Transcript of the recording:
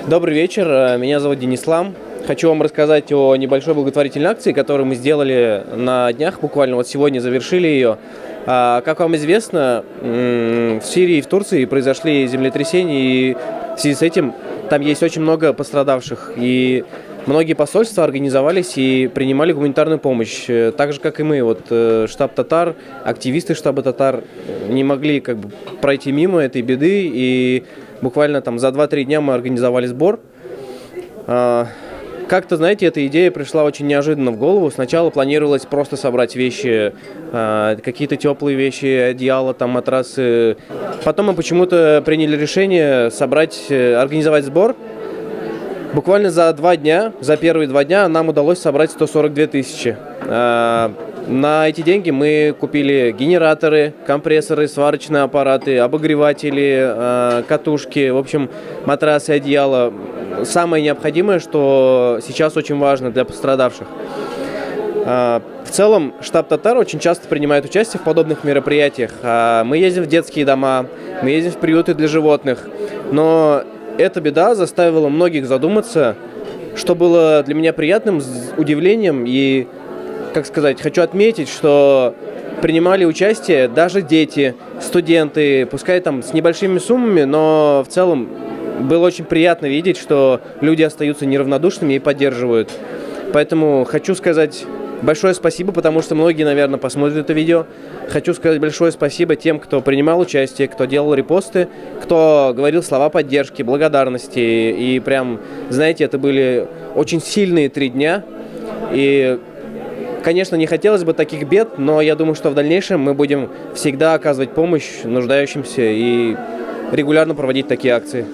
Добрый вечер, меня зовут Денислам. Хочу вам рассказать о небольшой благотворительной акции, которую мы сделали на днях, буквально вот сегодня завершили ее. Как вам известно, в Сирии и в Турции произошли землетрясения, и в связи с этим там есть очень много пострадавших. И многие посольства организовались и принимали гуманитарную помощь. Так же, как и мы, штаб татар, активисты штаба татар не могли пройти мимо этой беды, и буквально за 2-3 дня мы организовали сбор. Как-то, знаете, эта идея пришла очень неожиданно в голову. Сначала планировалось просто собрать вещи, какие-то теплые вещи, одеяла, матрасы. Потом мы почему-то приняли решение организовать сбор. Буквально за первые 2 дня нам удалось собрать 142 тысячи. На эти деньги мы купили генераторы, компрессоры, сварочные аппараты, обогреватели, катушки, в общем, матрасы, одеяла. Самое необходимое, что сейчас очень важно для пострадавших. В целом, штаб татар очень часто принимает участие в подобных мероприятиях. Мы ездим в детские дома, мы ездим в приюты для животных. Но эта беда заставила многих задуматься, что было для меня приятным удивлением. И, хочу отметить, что принимали участие даже дети, студенты, пускай с небольшими суммами, но в целом было очень приятно видеть, что люди остаются неравнодушными и поддерживают. Поэтому хочу сказать большое спасибо, потому что многие, наверное, посмотрят это видео. Хочу сказать большое спасибо тем, кто принимал участие, кто делал репосты, кто говорил слова поддержки, благодарности. И прям, знаете, это были очень сильные 3 дня. И, конечно, не хотелось бы таких бед, но я думаю, что в дальнейшем мы будем всегда оказывать помощь нуждающимся и регулярно проводить такие акции.